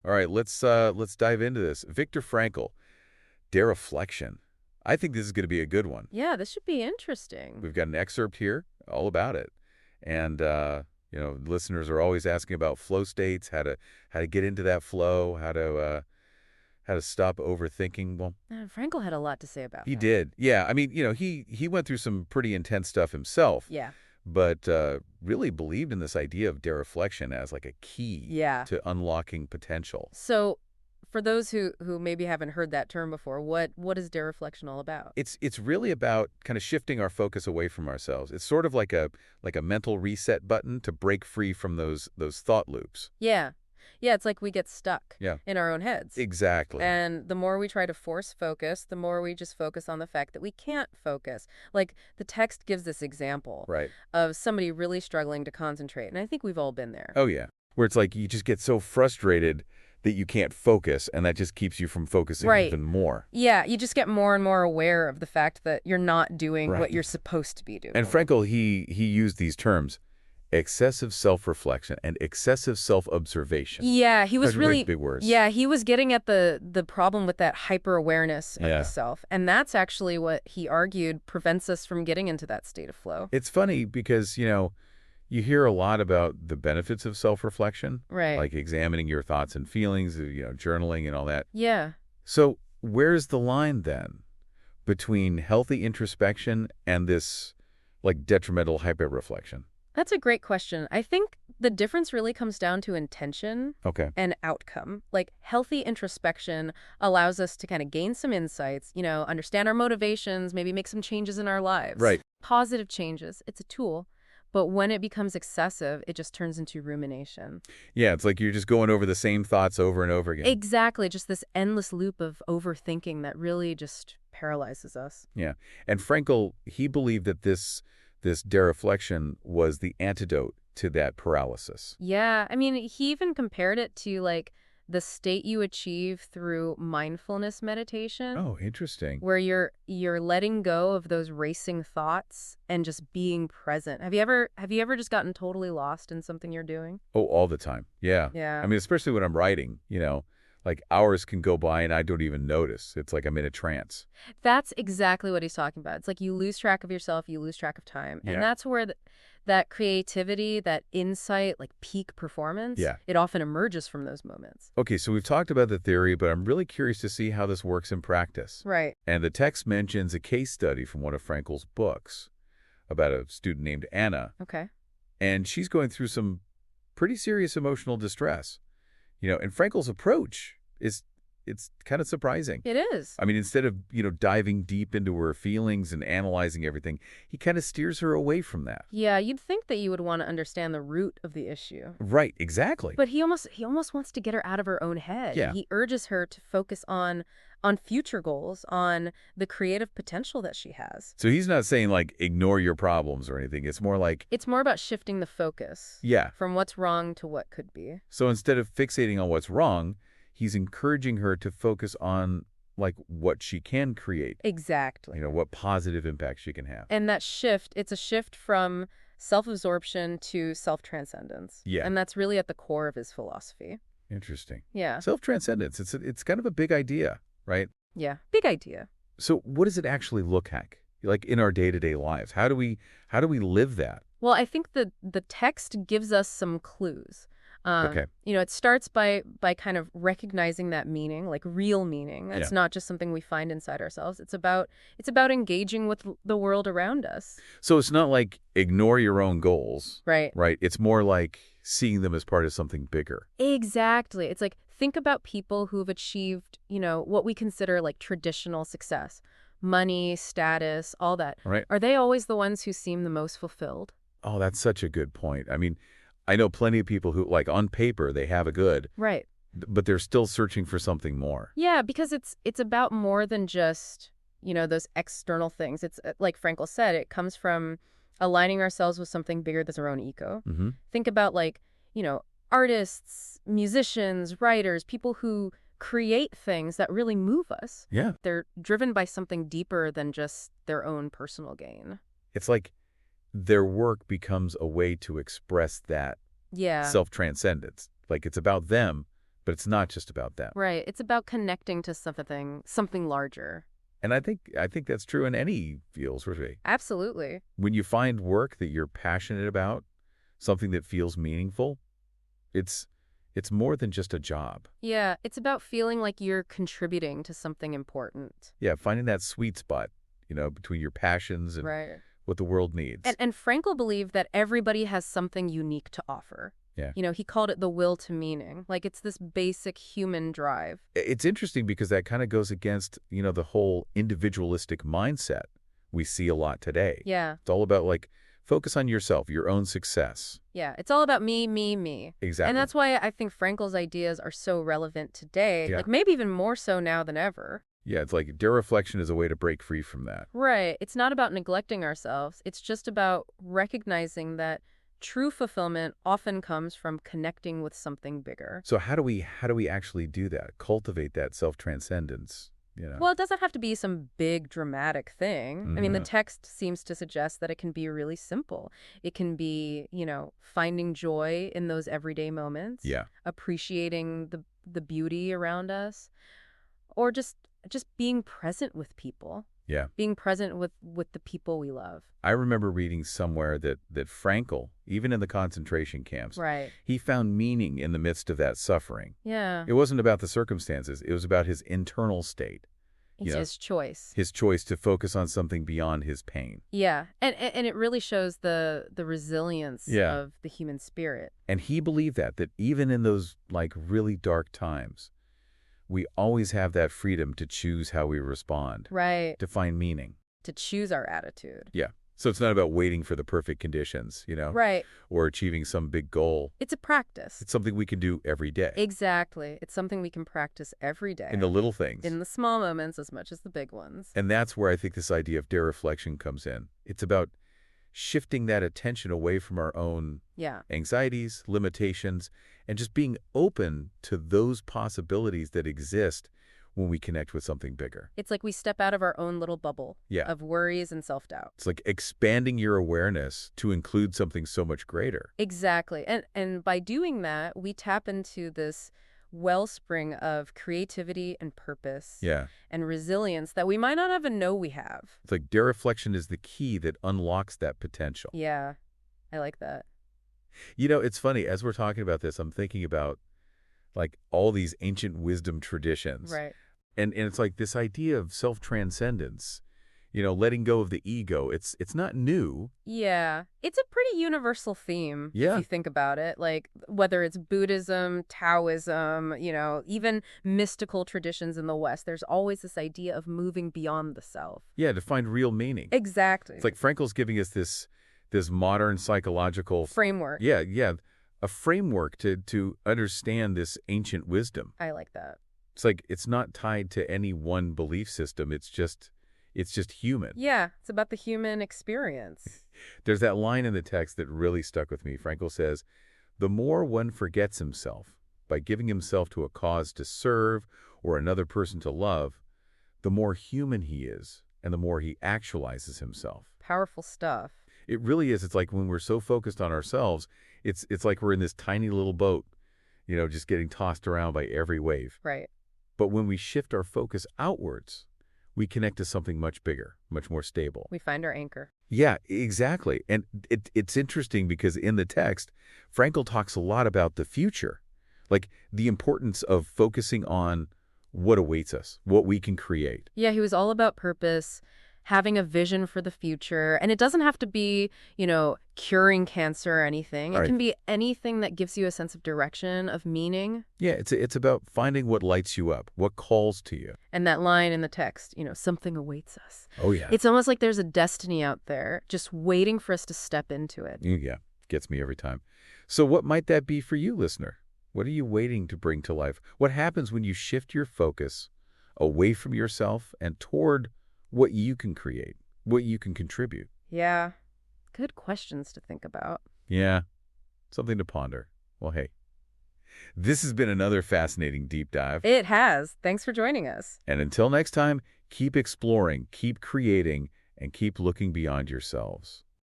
All right, let's dive into this. Viktor Frankl, Dereflection. I think this is going to be a good one. Yeah, this should be interesting. We've got an excerpt here all about it. And listeners are always asking about flow states, how to get into that flow, how to stop overthinking. Well, Frankl had a lot to say about he that. did. Yeah, I mean, he went through some pretty intense stuff himself, Yeah. but really believed in this idea of dereflection as like a key Yeah. to unlocking potential. So for those who maybe haven't heard that term before, what is dereflection all about? It's really about kind of shifting our focus away from ourselves. It's sort of like a mental reset button to break free from those thought loops. Yeah. Yeah, it's like we get stuck Yeah. in our own heads. Exactly. And the more we try to force focus, the more we just focus on the fact that we can't focus. Like the text gives this example Right. of somebody really struggling to concentrate. And I think we've all been there. Oh, yeah. Where it's like you just get so frustrated that you can't focus, and that just keeps you from focusing Right. even more. Yeah, you just get more and more aware of the fact that you're not doing Right. what you're supposed to be doing. And Frankl, he used these terms, excessive self-reflection and excessive self-observation. Yeah, he was Those are really big words. Yeah, he was getting at the problem with that hyper-awareness of Yeah. the self. And that's actually what he argued prevents us from getting into that state of flow. It's funny because, you hear a lot about the benefits of self-reflection, Right. like examining your thoughts and feelings, journaling and all that. Yeah. So where's the line then between healthy introspection and this like detrimental hyper-reflection? That's a great question. I think the difference really comes down to intention Okay. and outcome. Like healthy introspection allows us to kind of gain some insights, understand our motivations, maybe make some changes in our lives. Right. Positive changes. It's a tool. But when it becomes excessive, it just turns into rumination. Yeah, it's like you're just going over the same thoughts over and over again. Exactly. Just this endless loop of overthinking that really just paralyzes us. Yeah. And Frankl, he believed that this dereflection was the antidote to that paralysis. Yeah. I mean, he even compared it to like the state you achieve through mindfulness meditation. Oh, interesting. Where you're letting go of those racing thoughts and just being present. Have you ever just gotten totally lost in something you're doing? Oh, all the time. Yeah. Yeah. I mean, especially when I'm writing, like hours can go by and I don't even notice. It's like I'm in a trance. That's exactly what he's talking about. It's like you lose track of yourself, you lose track of time. Yeah. And that's where that creativity, that insight, like peak performance, Yeah. it often emerges from those moments. Okay, so we've talked about the theory, but I'm really curious to see how this works in practice. Right. And the text mentions a case study from one of Frankl's books about a student named Anna. Okay. And she's going through some pretty serious emotional distress. And Frankl's approach it's kind of surprising. It is. I mean, instead of, diving deep into her feelings and analyzing everything, he kind of steers her away from that. Yeah, you'd think that you would want to understand the root of the issue. Right, exactly. But he almost wants to get her out of her own head. Yeah. He urges her to focus on future goals, on the creative potential that she has. So he's not saying, like, ignore your problems or anything. It's more like... It's more about shifting the focus. Yeah. From what's wrong to what could be. So instead of fixating on what's wrong, he's encouraging her to focus on, like, what she can create. Exactly. What positive impact she can have. And that shift, it's a shift from self-absorption to self-transcendence. Yeah. And that's really at the core of his philosophy. Interesting. Yeah. Self-transcendence, it's kind of a big idea, right? Yeah. Big idea. So what does it actually look like in our day-to-day lives? How do we live that? Well, I think the text gives us some clues. Okay. It starts by kind of recognizing that meaning, like real meaning. It's Yeah. not just something we find inside ourselves. It's about engaging with the world around us. So it's not like ignore your own goals, Right. right? It's more like seeing them as part of something bigger. Exactly. It's like think about people who've achieved, what we consider like traditional success. Money, status, all that. Right. Are they always the ones who seem the most fulfilled? Oh, that's such a good point. I mean, I know plenty of people who, like, on paper, they have a good, Right. but they're still searching for something more. Yeah, because it's about more than just, those external things. It's like Frankl said, it comes from aligning ourselves with something bigger than our own ego. Mm-hmm. Think about like, artists, musicians, writers, people who create things that really move us. Yeah. They're driven by something deeper than just their own personal gain. It's like their work becomes a way to express that Yeah. self-transcendence. Like it's about them, But it's not just about them. Right. It's about connecting to something larger. And I think that's true in any field, sort of. Absolutely. When you find work that you're passionate about, something that feels meaningful, it's it's more than just a job. Yeah, it's about feeling like you're contributing to something important. Yeah, finding that sweet spot, between your passions and Right. what the world needs. And Frankl believed that everybody has something unique to offer. Yeah. He called it the will to meaning. Like it's this basic human drive. It's interesting because that kind of goes against, the whole individualistic mindset we see a lot today. Yeah. It's all about like focus on yourself, your own success. Yeah. It's all about me, me, me. Exactly. And that's why I think Frankl's ideas are so relevant today, Yeah. like maybe even more so now than ever. Yeah, it's like dereflection is a way to break free from that. Right. It's not about neglecting ourselves. It's just about recognizing that true fulfillment often comes from connecting with something bigger. So how do we actually do that? Cultivate that self-transcendence, Well, it doesn't have to be some big dramatic thing. I mean, the Mhm. text seems to suggest that it can be really simple. It can be, finding joy in those everyday moments, Yeah. appreciating the beauty around us, or just being present with people, Yeah. being present with the people we love. I remember reading somewhere that Frankl, even in the concentration camps, Right. he found meaning in the midst of that suffering. Yeah. It wasn't about the circumstances. It was about his internal state, It's his choice. his choice to focus on something beyond his pain. Yeah. And it really shows the resilience Yeah. of the human spirit. And he believed that even in those like really dark times, we always have that freedom to choose how we respond, Right. to find meaning. To choose our attitude. Yeah. So it's not about waiting for the perfect conditions, Right. or achieving some big goal. It's a practice. It's something we can do every day. Exactly. It's something we can practice every day. In the little things. In the small moments as much as the big ones. And that's where I think this idea of dereflection comes in. It's about shifting that attention away from our own Yeah. anxieties, limitations, and just being open to those possibilities that exist when we connect with something bigger. It's like we step out of our own little bubble Yeah. of worries and self-doubt. It's like expanding your awareness to include something so much greater. Exactly. And by doing that, we tap into this wellspring of creativity and purpose Yeah. and resilience that we might not even know we have. It's like dereflection is the key that unlocks that potential. Yeah. I like that. It's funny, as we're talking about this, I'm thinking about like all these ancient wisdom traditions. Right. And it's like this idea of self-transcendence, letting go of the ego. It's not new. Yeah. It's a pretty universal theme Yeah. if you think about it. Like whether it's Buddhism, Taoism, even mystical traditions in the West, there's always this idea of moving beyond the self. Yeah, to find real meaning. Exactly. It's like Frankl's giving us this modern psychological Framework. Yeah, a framework to understand this ancient wisdom. I like that. It's like it's not tied to any one belief system. It's just human. Yeah, it's about the human experience. There's that line in the text that really stuck with me. Frankl says, "The more one forgets himself by giving himself to a cause to serve or another person to love, the more human he is and the more he actualizes himself." Powerful stuff. It really is. It's like when we're so focused on ourselves, it's like we're in this tiny little boat, just getting tossed around by every wave. Right. But when we shift our focus outwards, we connect to something much bigger, much more stable. We find our anchor. Yeah, exactly. And it's interesting because in the text, Frankl talks a lot about the future, like the importance of focusing on what awaits us, what we can create. Yeah, he was all about purpose, having a vision for the future. And it doesn't have to be, curing cancer or anything. It Right. can be anything that gives you a sense of direction, of meaning. Yeah, it's about finding what lights you up, what calls to you. And that line in the text, something awaits us. Oh, yeah. It's almost like there's a destiny out there just waiting for us to step into it. Yeah, gets me every time. So what might that be for you, listener? What are you waiting to bring to life? What happens when you shift your focus away from yourself and toward what you can create, what you can contribute? Yeah. Good questions to think about. Yeah, something to ponder. Well, hey, this has been another fascinating deep dive. It has. Thanks for joining us. And until next time, keep exploring, keep creating, and keep looking beyond yourselves.